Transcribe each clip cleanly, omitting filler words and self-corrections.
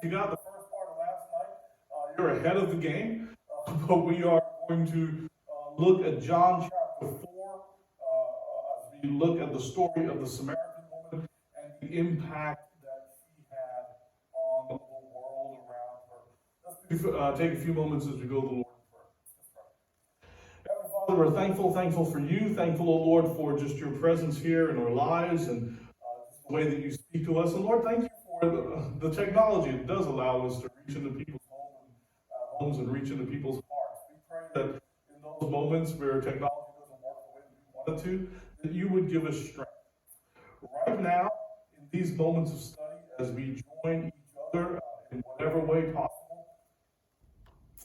If you got the first part of last night, you're ahead of the game. But we are going to look at John chapter 4 as we look at the story of the Samaritan woman and the impact that she had on the world around her. Let's take a few moments as we go to the Lord in prayer. Let's pray. Heavenly Father, we're thankful for you. Thankful, O Lord, for just your presence here in our lives and just the way that you speak to us. And Lord, thank you for the technology that does allow us to reach into people's homes and reach into people's hearts. We pray that in those moments where technology doesn't work the way that we want it to, that you would give us strength. Right now, in these moments of study, as we join each other in whatever way possible,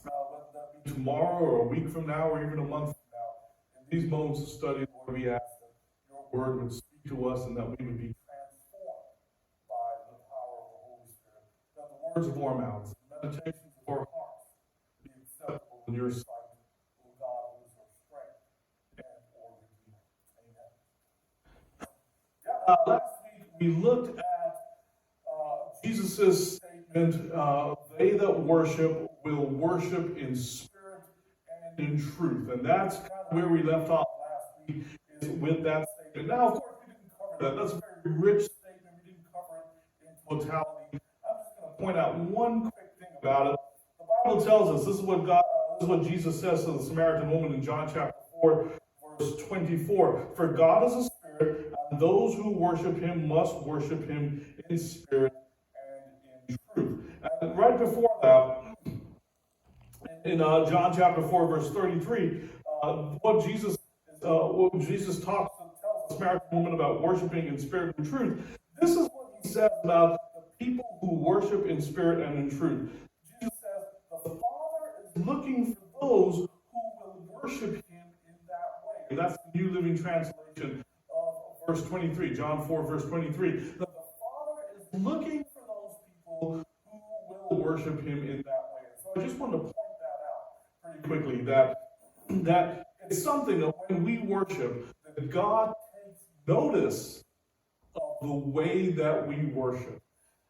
whether that be tomorrow or a week from now or even a month from now, in these moments of study, Lord, we ask that your word would speak to us and that we would be transformed by the power of the Holy Spirit. That the words of our mouths, the meditations of our hearts, be acceptable in your sight, O God, who is our strength and our Redeemer. Amen. Last week we looked at Jesus' statement, they that worship will worship in spirit and in truth. And that's kind of where we left off last week, is with that statement. Now, of course, we didn't cover that. That's a very rich statement. We didn't cover it in totality. I'm just going to point out one quick thing about it. The Bible tells us, this is what Jesus says to the Samaritan woman in John chapter 4, verse 24. For God is a spirit, and those who worship him must worship him in spirit and in truth. And right before that, in John chapter 4, verse 33, what Jesus talks and tells the Samaritan woman about worshiping in spirit and truth, this is what he says about the people who worship in spirit and in truth. Jesus says, the Father is looking for those who will worship him in that way. And that's the New Living Translation of verse 23, John 4, verse 23. That the Father is looking for those people who will worship him in that way. So I just want to point that out pretty quickly, that it's something that when we worship, that God takes notice of the way that we worship.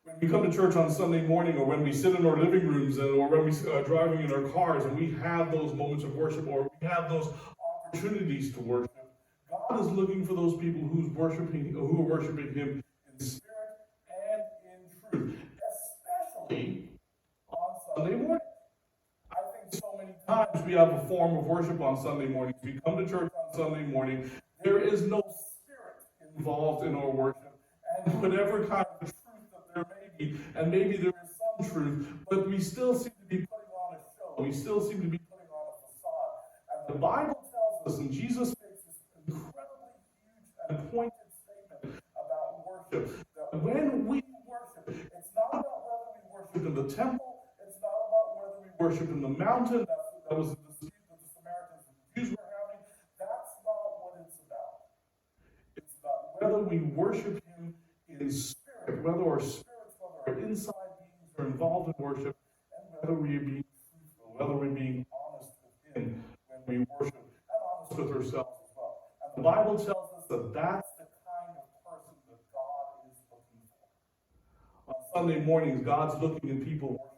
When we come to church on Sunday morning, or when we sit in our living rooms, or when we are driving in our cars, and we have those moments of worship, or we have those opportunities to worship, God is looking for those people who are worshiping him in spirit and in truth, especially on Sunday morning. I think so many times we have a form of worship on Sunday morning. We come to church on Sunday morning, there is no spirit involved in our worship, and whatever kind of truth that there may be, and maybe there is some truth, but we still seem to be putting on a show. We still seem to be putting on a facade. And the Bible tells us, and Jesus makes this incredibly huge and pointed statement about worship, that when we worship, it's not about whether we worship in the temple, it's not about whether we worship in the mountain. That was the dispute that the Samaritans and the Jews were having. That's not what it's about. It's about whether we worship him in spirit, whether our spirits, whether our inside beings are involved in worship, and whether we are being truthful, whether we're being honest with him when we worship, and honest with ourselves as well. And the Bible tells us that that's the kind of person that God is looking for. On Sunday mornings, God's looking at people worshiping.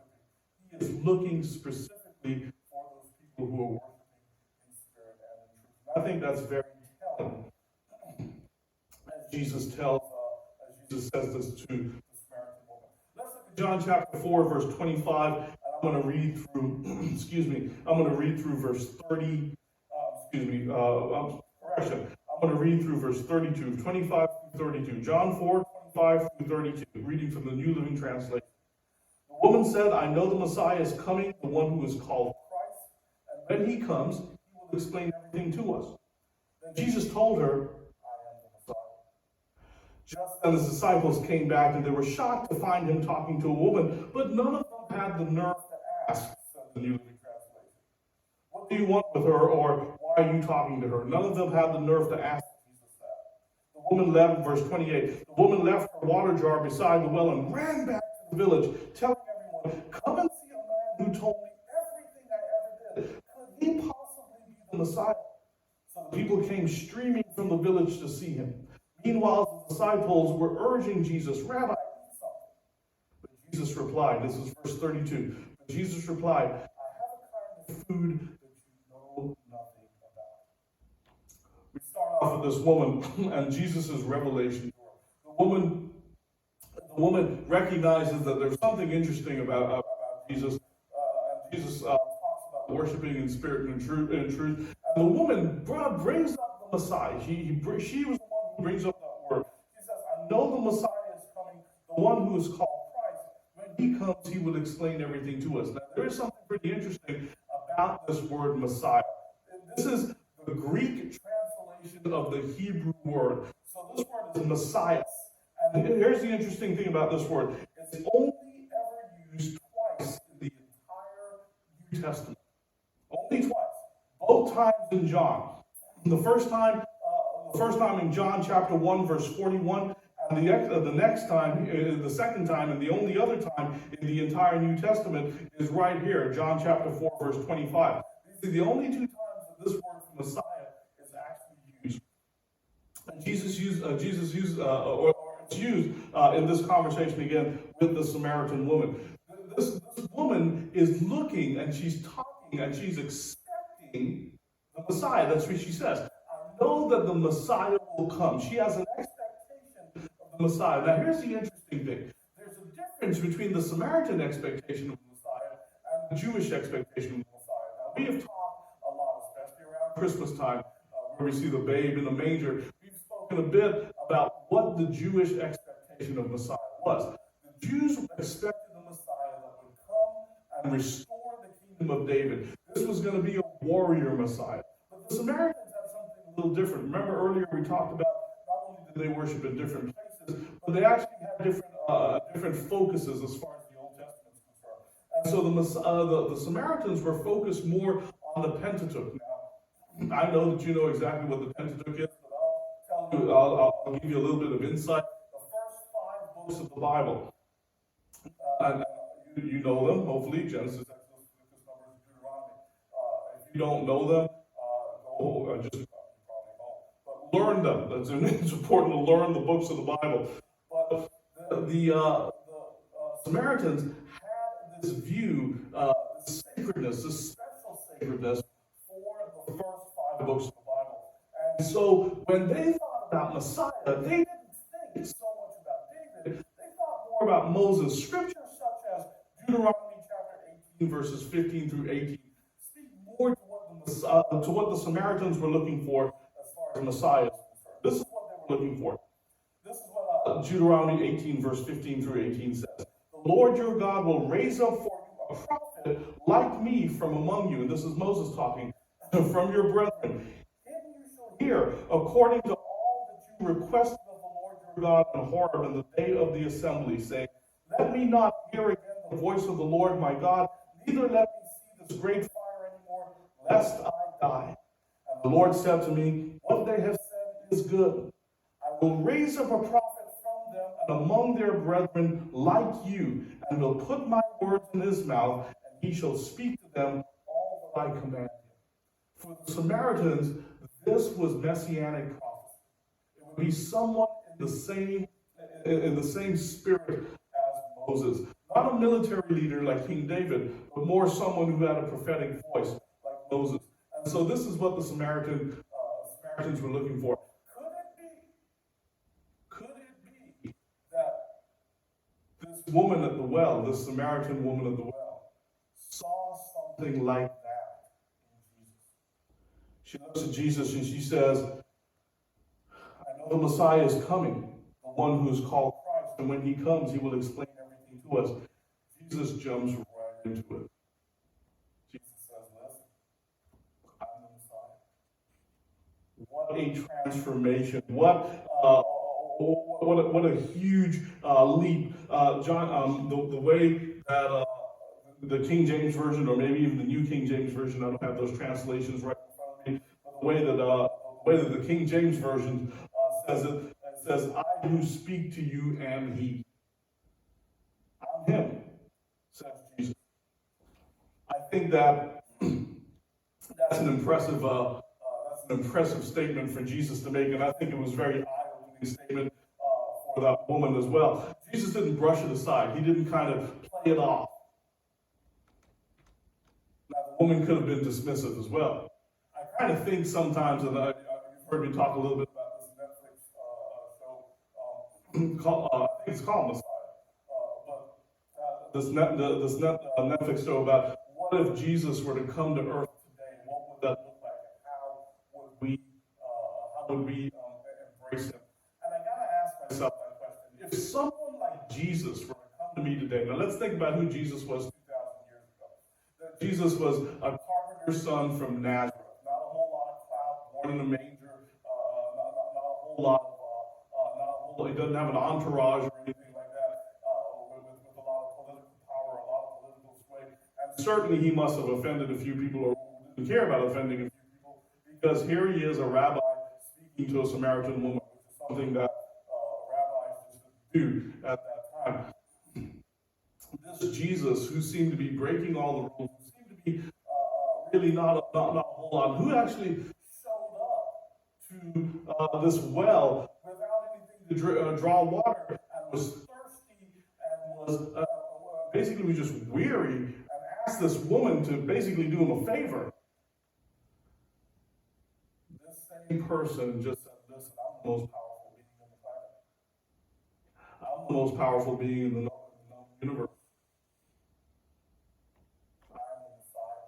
He is looking specifically for those people who are worshiping in spirit and in truth. I think that's very telling. As Jesus says this to the Samaritan woman. Let's look at John chapter 4, verse 25, and I'm going to read through, I'm going to read through verse 30, I'm going to read through verse 32, 25 through 32. John 4, 25 through 32, reading from the New Living Translation. The woman said, I know the Messiah is coming, the one who is called Christ, and when he comes, he will explain everything to us. Then Jesus told her, just then his disciples came back, and they were shocked to find him talking to a woman, but none of them had the nerve to ask, said the New Living Translation. What do you want with her, or why are you talking to her? None of them had the nerve to ask, Jesus said. The woman left, verse 28, the woman left her water jar beside the well and ran back to the village, telling everyone, come and see a man who told me everything I ever did. Could he possibly be the Messiah? So the people came streaming from the village to see him. Meanwhile, the disciples were urging Jesus, Rabbi, eat something. But Jesus replied, this is verse 32, but Jesus replied, I have a kind of food that you know nothing about. We start off with this woman and Jesus' revelation to her. The woman recognizes that there's something interesting about Jesus. And Jesus talks about worshiping in spirit and in truth. And the woman brings up the Messiah. She was the one who brings up that word. She says, I know the Messiah is coming, the one who is called Christ. When he comes, he will explain everything to us. Now, there is something pretty interesting about this word Messiah. This is the Greek translation of the Hebrew word. So this word is Messiah. And here's the interesting thing about this word. It's only ever used twice in the entire New Testament. Only twice. Both times in John. The first time in John chapter 1, verse 41, and the next time, the second time, and the only other time in the entire New Testament is right here, John chapter 4, verse 25. These are the only two times that this word for Messiah is actually used. And Jesus used it's used in this conversation again with the Samaritan woman. This woman is looking and she's talking and she's expecting the Messiah. That's what she says. I know that the Messiah will come. She has an expectation of the Messiah. Now here's the interesting thing. There's a difference between the Samaritan expectation of the Messiah and the Jewish expectation of the Messiah. Now we have talked a lot, especially around Christmas time, where we see the babe in the manger. We've spoken a bit about what the Jewish expectation of Messiah was. The Jews expected the Messiah that would come and restore the kingdom of David. This was going to be a warrior Messiah. But the Samaritans had something a little different. Remember earlier we talked about not only did they worship in different places, but they actually had different focuses as far as the Old Testament is concerned. And so the Samaritans were focused more on the Pentateuch. Now, I know that you know exactly what the Pentateuch is. I'll give you a little bit of insight. The first 5 books of the Bible, and you know them, hopefully, Genesis, Exodus, Leviticus, Numbers, Deuteronomy. If you don't know them, you probably don't, but learn them. It's important to learn the books of the Bible. But the Samaritans had this view, this sacredness, this special sacredness for the first 5 books of the Bible. And so when they thought about Messiah, they didn't think so much about David. They thought more about Moses. Scriptures such as Deuteronomy chapter 18, verses 15 through 18, speak more to what the Samaritans were looking for as far as Messiah is concerned. This is what they were looking for. This is what Deuteronomy 18, verse 15 through 18 says. The Lord your God will raise up for you a prophet like me from among you. And this is Moses talking, from your brethren. Him you shall hear according to requested of the Lord your God in Horeb in the day of the assembly, saying, let me not hear again the voice of the Lord my God, neither let me see this great fire anymore, lest I die. And the Lord said to me, what they have said is good. I will raise up a prophet from them and among their brethren like you, and will put my words in his mouth, and he shall speak to them all that I command him. For the Samaritans, this was messianic prophecy. Be someone in the same spirit as Moses. Not a military leader like King David, but more someone who had a prophetic voice like Moses. And so this is what the Samaritans were looking for. Could it be that this woman at the well, this Samaritan woman at the well, saw something like that in Jesus? She looks at Jesus and she says, the Messiah is coming, the one who is called Christ, and when he comes, he will explain everything to us. Jesus jumps right into it. Jesus says, listen, I'm the Messiah. What a transformation. What a huge leap. John, the way that the King James Version, or maybe even the New King James Version, I don't have those translations right in front of me, but the way that the King James Version says, I who speak to you am he. I'm him, says Jesus. I think that that's an impressive statement for Jesus to make, and I think it was a very eye-opening statement for that woman as well. Jesus didn't brush it aside. He didn't kind of play it off. Now, the woman could have been dismissive as well. I kind of think sometimes, and you've heard me talk a little bit about this Netflix show, I think it's called Messiah, but this Netflix show about what if Jesus were to come to earth today, what would that look like, and how would we embrace him? And I gotta ask myself that question. If someone like Jesus were to come to me today, now let's think about who Jesus was 2,000 years ago. That Jesus was a carpenter's son from Nazareth, not a whole lot of clout, born in a manger, he doesn't have an entourage or anything like that, with a lot of political power, a lot of political sway. And certainly he must have offended a few people or didn't care about offending a few people, because here he is, a rabbi speaking to a Samaritan woman, which is something that rabbis just do at that time. This Jesus, who seemed to be breaking all the rules, who seemed to be really not a whole lot, who actually showed up to this well without anything to draw water, and was thirsty, and was basically was just weary, and asked this woman to basically do him a favor. This same person just said, listen, I'm the most powerful being on the planet. I'm the most powerful being in the known universe. I'm the Messiah.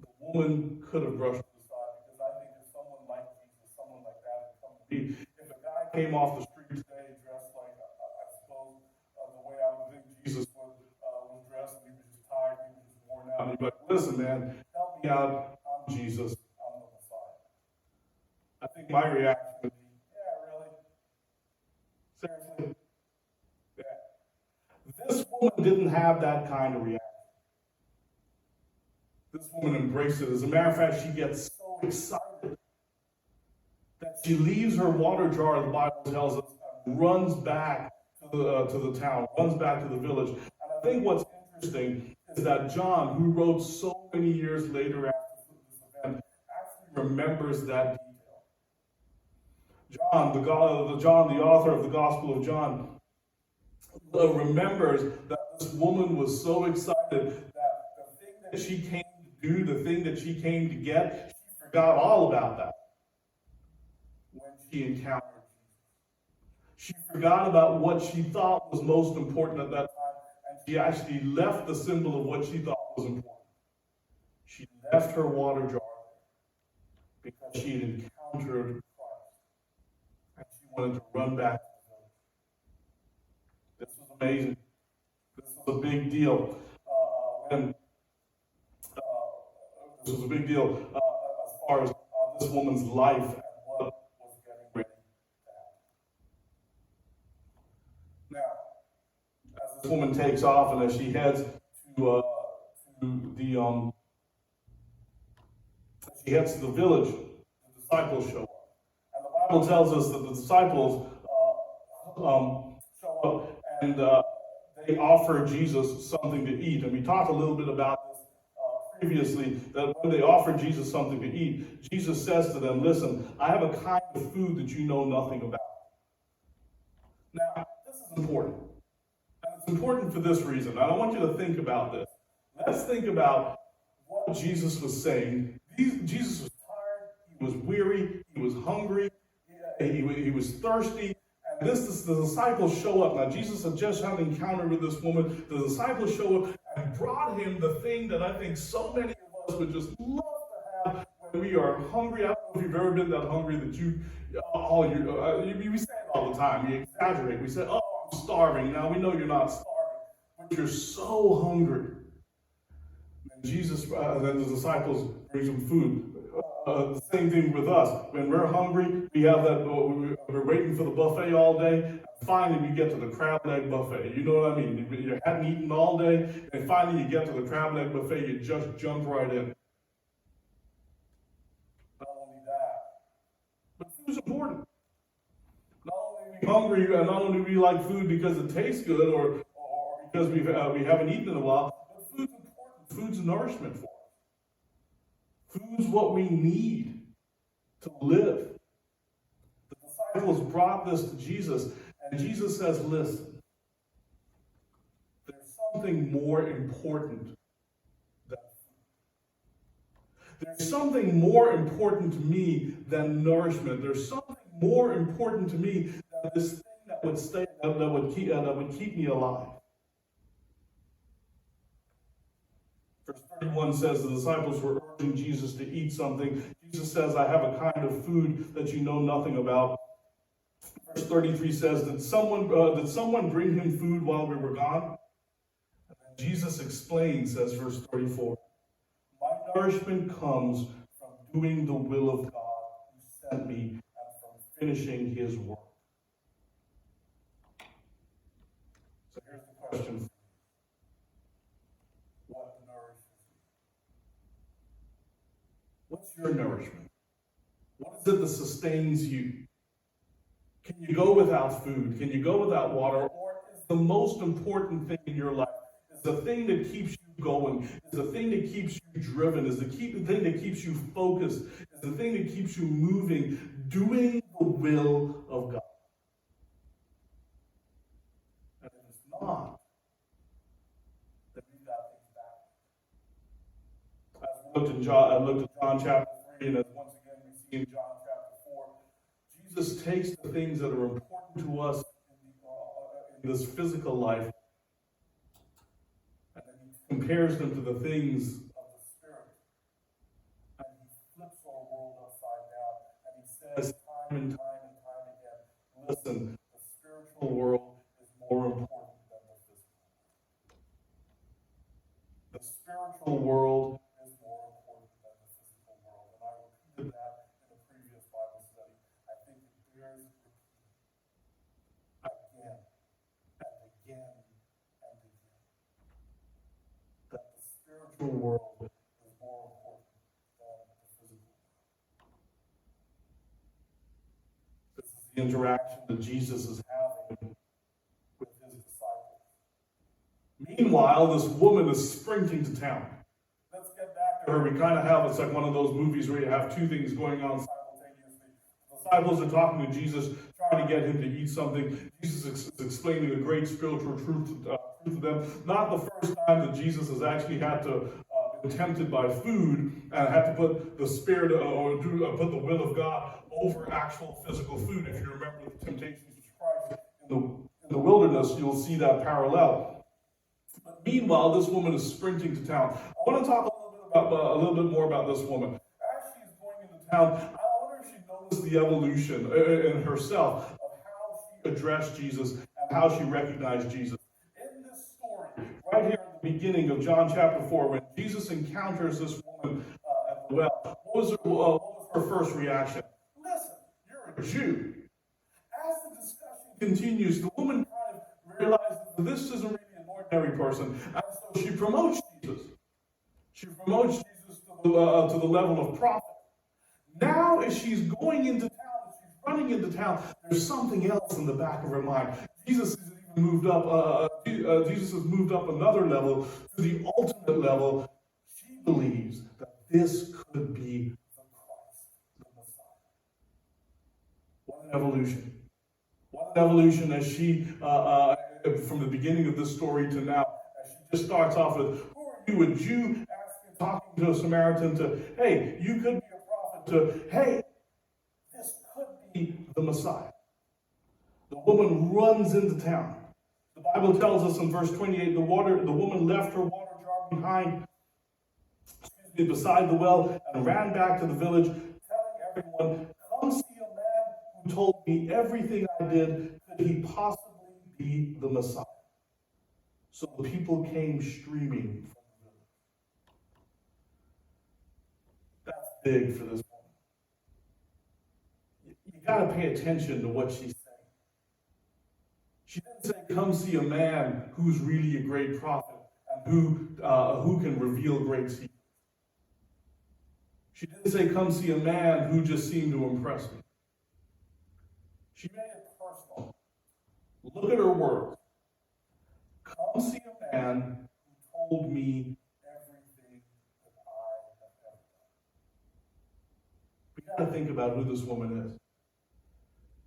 The woman could have brushed it aside, because I think if someone like Jesus, someone like that had come to me, if a guy came off the street today dressed like, I suppose, the way I would think Jesus was dressed, and he was just tired, he was just worn out, and he'd be like, listen, man, help me out, I'm Jesus, I'm the Messiah. I think my reaction would be, yeah, really? Seriously? Yeah. This woman didn't have that kind of reaction. This woman embraced it. As a matter of fact, she gets so excited that she leaves her water jar, the Bible tells us, and runs back to the town, runs back to the village. And I think what's interesting is that John, who wrote so many years later after this event, actually remembers that detail. John, the author of the Gospel of John, remembers that this woman was so excited that the thing that she came to do, the thing that she came to get, she forgot all about that when she encountered Jesus. She forgot about what she thought was most important at that time, and she actually left the symbol of what she thought was important. She left her water jar because she had encountered Christ, and she wanted to run back to the village. This was amazing. This was a big deal. This was a big deal as far as this woman's life and what was getting ready to happen. Now, as this woman takes off and as she heads to the village, the disciples show up. And the Bible tells us that the disciples show up and they offer Jesus something to eat. And we talked a little bit about this previously, that when they offer Jesus something to eat, Jesus says to them, listen, I have a kind of food that you know nothing about. Now, this is important. And it's important for this reason. I don't want you to think about this. Let's think about what Jesus was saying. Jesus was tired, he was weary, he was hungry, he was thirsty. And the disciples show up. Now, Jesus had just had an encounter with this woman. The disciples show up and brought him the thing that I think so many of us would just love to have when we are hungry. I don't know if you've ever been that hungry that we say it all the time. We exaggerate. We say, oh, I'm starving. Now, we know you're not starving, but you're so hungry. And Jesus, then the disciples bring some food. The same thing with us. When we're hungry, we have that, we're waiting for the buffet all day. Finally, we get to the crab leg buffet. You know what I mean? You hadn't eaten all day, and finally you get to the crab leg buffet, you just jump right in. Not only that, but food's important. Not only are we hungry, and not only do we like food because it tastes good, or because we haven't eaten in a while, but food's important. Food's nourishment for us. Food's what we need to live. The disciples brought this to Jesus, and Jesus says, listen, there's something more important than food. There's something more important to me than nourishment. There's something more important to me than this thing that would keep me alive. Verse 31 says the disciples were urging Jesus to eat something. Jesus says, I have a kind of food that you know nothing about. Verse 33 says, did someone bring him food while we were gone? And then Jesus explains, says verse 34, my nourishment comes from doing the will of God who sent me and from finishing his work. So here's the question for you. What nourishes you? What's your nourishment? What is it that sustains you? Can you go without food? Can you go without water? Or is the most important thing in your life, is the thing that keeps you going, is the thing that keeps you driven, is the thing that keeps you focused, is the thing that keeps you moving, doing the will of God? And if it's not, then we've got things back. As we looked at John chapter 3, and as once again we see in John chapter 4, Jesus takes the things that are important to us in this physical life, and then he compares them to the things of the Spirit. And he flips our world upside down, and he says time and time and time again, listen, the spiritual world is more important than the physical. The spiritual world is more important than the physical world. And I repeated that in the previous Bible study. I think it bears repeating again and again and again. That the spiritual world is more important than the physical world. This is the interaction that Jesus is having with his disciples. Meanwhile, this woman is sprinting to town. Let's get back to her. We kind of have, it's like one of those movies where you have two things going on simultaneously. The disciples are talking to Jesus, trying to get him to eat something. Jesus is explaining a great spiritual truth to them. Not the first time that Jesus has actually had to been tempted by food and had to put the spirit put the will of God over actual physical food. If you remember the temptations of Christ in the wilderness, you'll see that parallel. But meanwhile, this woman is sprinting to town. I want to talk a little bit more about this woman. As she's going into town, I wonder if she noticed the evolution in herself of how she addressed Jesus and how she recognized Jesus. In this story, right here at the beginning of John chapter 4, when Jesus encounters this woman at the well, what was her first reaction? Listen, you're a Jew. As the discussion continues, the woman kind of realizes that this isn't really an ordinary person, and so she promotes Jesus. She promotes Jesus to the level of prophet. Now, as she's going into town, as she's running into town, there's something else in the back of her mind. Jesus has even moved up. Jesus has moved up another level to the ultimate level. She believes that this could be the Christ, the Messiah. What an evolution! What an evolution as she, from the beginning of this story to now, as she just starts off with, "Who are you, a Jew?" Talking to a Samaritan, to, "Hey, you could be a prophet," to, "Hey, this could be the Messiah." The woman runs into town. The Bible tells us in verse 28, the woman left her water jar behind, beside the well, and ran back to the village, telling everyone, "Come see a man who told me everything I did. Could he possibly be the Messiah?" So the people came streaming from the village. That's big for this woman. You got to pay attention to what she's saying. She didn't say, "Come see a man who's really a great prophet and who can reveal great secrets." She didn't say, "Come see a man who just seemed to impress me." She made it personal. Look at her words. "Come see a man who told me everything that I have ever done." We got to think about who this woman is.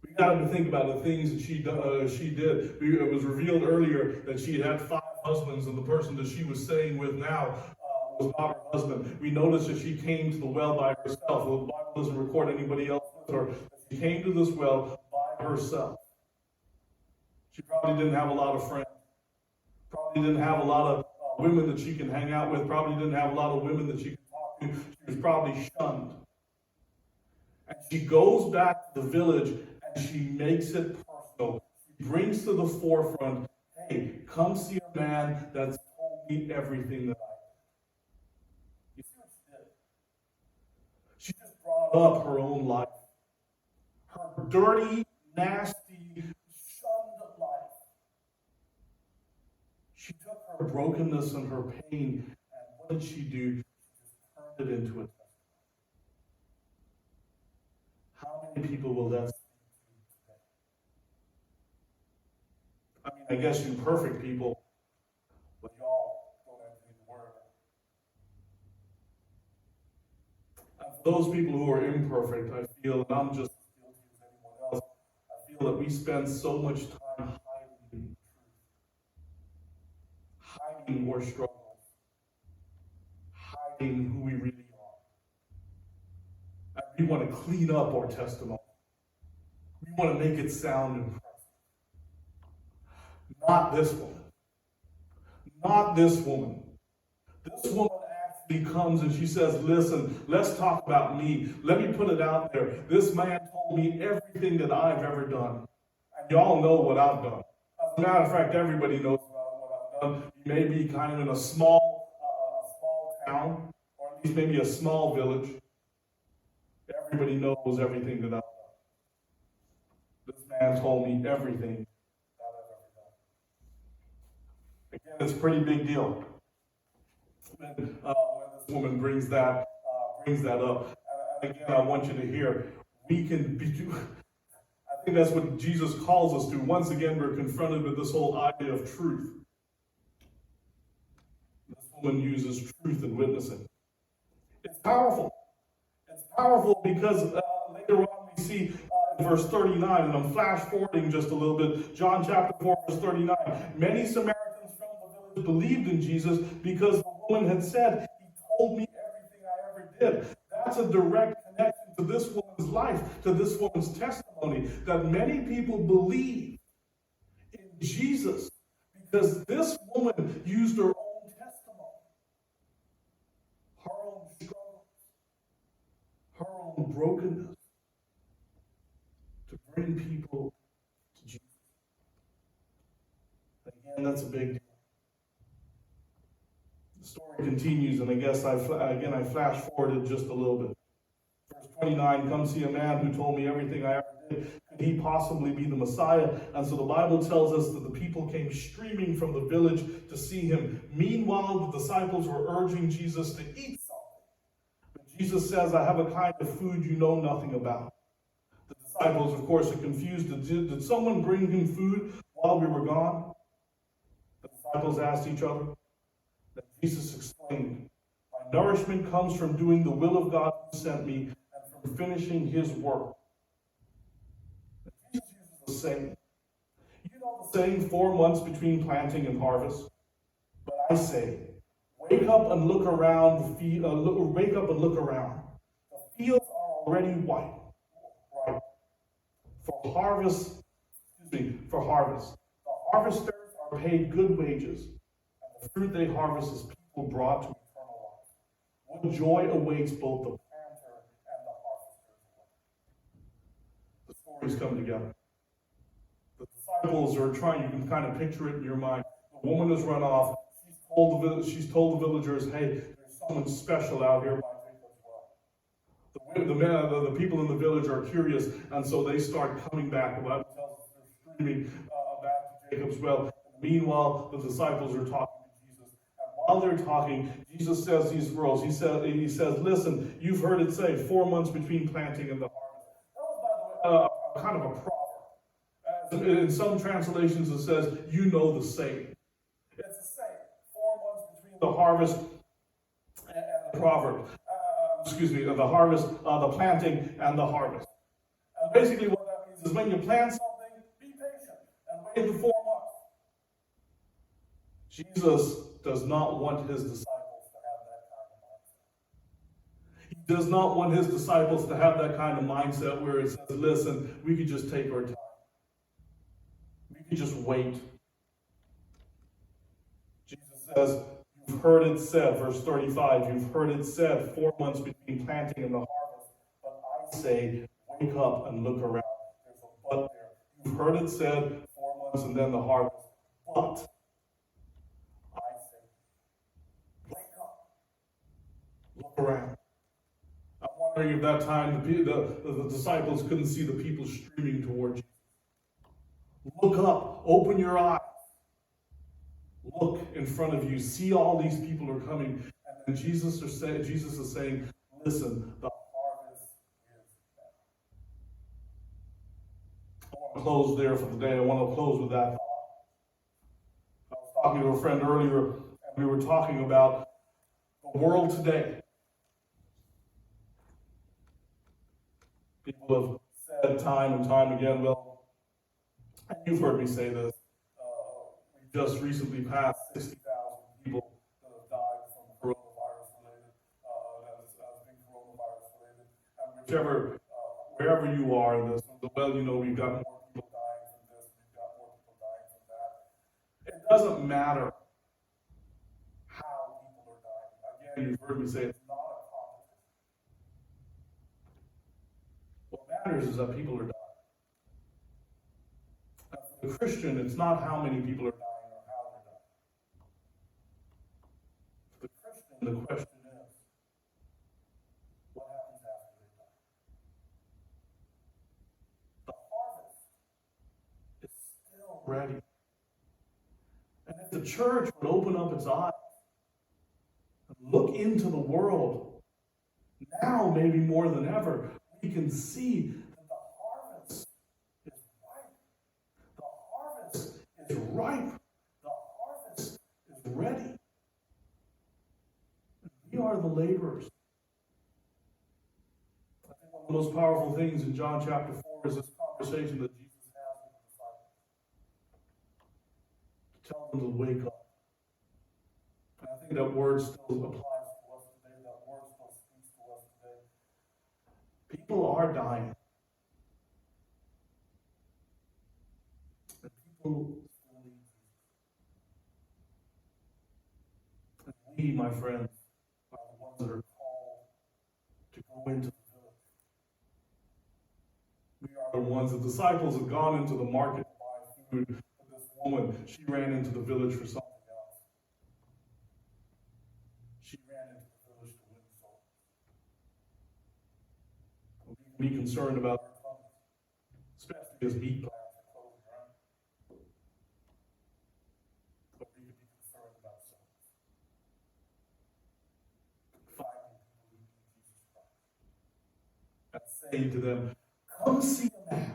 We got to think about the things that she did. It was revealed earlier that she had 5 husbands, and the person that she was staying with now was not her husband. We noticed that she came to the well by herself. The Bible doesn't record anybody else with her. She came to this well by herself. She probably didn't have a lot of friends. Probably didn't have a lot of women that she can hang out with. Probably didn't have a lot of women that she can talk to. She was probably shunned. And she goes back to the village and she makes it personal. She brings to the forefront, hey, come see a man that's told me everything that I did. You see what she did? She just brought up her own life. Her dirty, nasty, shunned life. She took her brokenness and her pain, and what did she do? She just turned it into a testimony. How many people will that speak to today? I mean, I guess you perfect people, but y'all don't have to be worried. And for those people who are imperfect, I feel, and I'm just as guilty as anyone else, I feel that we spend so much time hiding the truth, hiding our struggles, hiding who we really are. And we want to clean up our testimony. We want to make it sound impressive. Not this woman. Not this woman. This woman actually comes and she says, listen, let's talk about me. Let me put it out there. This man told me everything that I've ever done. And y'all know what I've done. As a matter of fact, everybody knows what I've done. You may be kind of in a small town, or at least maybe a small village. Everybody knows everything that I've done. This man told me everything that I've ever done. Again, it's a pretty big deal when this woman brings that up. And again, I want you to hear, we can be. I think that's what Jesus calls us to. Once again, we're confronted with this whole idea of truth. This woman uses truth in witnessing. It's powerful. It's powerful because later on we see in verse 39, and I'm flash forwarding just a little bit, John chapter 4, verse 39. Many Samaritans from the village believed in Jesus because the woman had said, he told me everything I ever did. That's a direct connection to this woman's life, to this woman's testimony, that many people believe in Jesus because this woman used her own testimony, her own struggles, her own brokenness to bring people to Jesus. Again, that's a big deal. The story continues, and I guess I flash forwarded just a little bit. Verse 29, come see a man who told me everything I ever did. Could he possibly be the Messiah? And so the Bible tells us that the people came streaming from the village to see him. Meanwhile, the disciples were urging Jesus to eat something. But Jesus says, I have a kind of food you know nothing about. The disciples, of course, are confused. Did someone bring him food while we were gone? The disciples asked each other. Then Jesus explained, my nourishment comes from doing the will of God who sent me and from finishing his work. And Jesus uses the saying. You know the saying, 4 months between planting and harvest? But I say, wake up and look around. Wake up and look around. The fields are already white, ripe for harvest. For harvest. The harvesters are paid good wages, and the fruit they harvest is people brought to eternal life. What joy awaits both the planter and the harvesters. The stories come together. The disciples are trying. You can kind of picture it in your mind. The woman has run off. She's told the villagers, hey, there's someone special out here by Jacob's well. The people in the village are curious, and so they start coming back. The Bible tells us they're streaming back to Jacob's well. Meanwhile, the disciples are talking to Jesus. And while they're talking, Jesus says these words. He says, listen, you've heard it say, 4 months between planting and the harvest. That was, by the way, kind of a proverb. In some translations, it says, you know the saying. It's a saying. 4 months between the harvest and the proverb. The harvest, the planting and the harvest. And basically what that means says, when you plant something, be patient and wait the 4 months. Jesus does not want his disciples to have that kind of mindset. He does not want his disciples to have that kind of mindset where it says, listen, we could just take our time. We could just wait. Jesus says, you've heard it said, verse 35, you've heard it said, 4 months between planting and the harvest. But I say, wake up and look around. There's a but there. You've heard it said, 4 months and then the harvest. But I say, wake up. Look around. I'm wondering if that time the disciples couldn't see the people streaming toward Jesus. Look up. Open your eyes. Look in front of you. See all these people are coming. And then Jesus is saying, listen, the harvest is there. I want to close there for the day. I want to close with that thought. I was talking to a friend earlier, and we were talking about the world today. People have said time and time again, well, and you've heard me say this, we just recently passed 60,000 people that have died from coronavirus related, as being coronavirus related. And wherever you are in this, well, we've got more people dying from this, we've got more people dying from that. It doesn't matter how people are dying. Again, you've heard me say it's not a competition. What matters is that people are dying. And for the Christian, it's not how many people are dying. The question is, what happens after they die? The harvest is still ready. And if the church would open up its eyes and look into the world, now maybe more than ever, we can see that the harvest is ripe. The harvest is ripe. The harvest is ready. We are the laborers. I think one of the most powerful things in John chapter 4 is this conversation that Jesus has with the disciples. To tell them to wake up. And I think that word still applies to us today. That word still speaks to us today. People are dying. And people still need Jesus. And we, my friends, that are called to go into the village. We are the ones, the disciples have gone into the market to buy food, but this woman, she ran into the village for something else. She ran into the village to win souls. We can be concerned about our tongues, especially as meat plants are closing, right? But we can be concerned about souls. Saying to them, come see a man.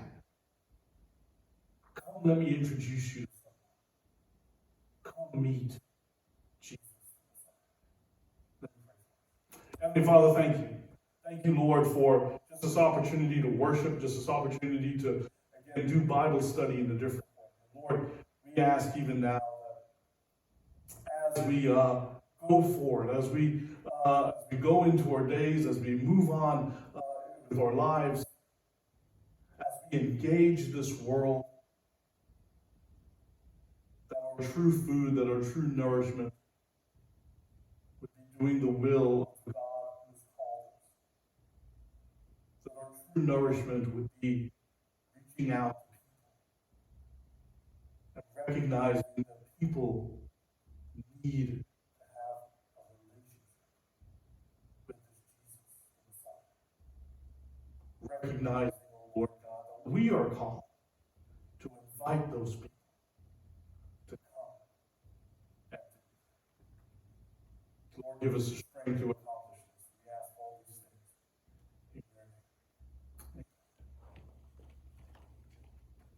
Come, let me introduce you to someone. Come meet Jesus. Heavenly Father, thank you. Thank you, Lord, for just this opportunity to worship, just this opportunity to, again, do Bible study in a different way. Lord, we ask even now that as we go forward, as we go into our days, as we move on with our lives, as we engage this world, that our true food, that our true nourishment would be doing the will of God who's called us. That our true nourishment would be reaching out to people and recognizing that people need to have a relationship with this Jesus Messiah. Recognizing, oh Lord God, that we are called to invite those people to come and to Lord, give us the strength to accomplish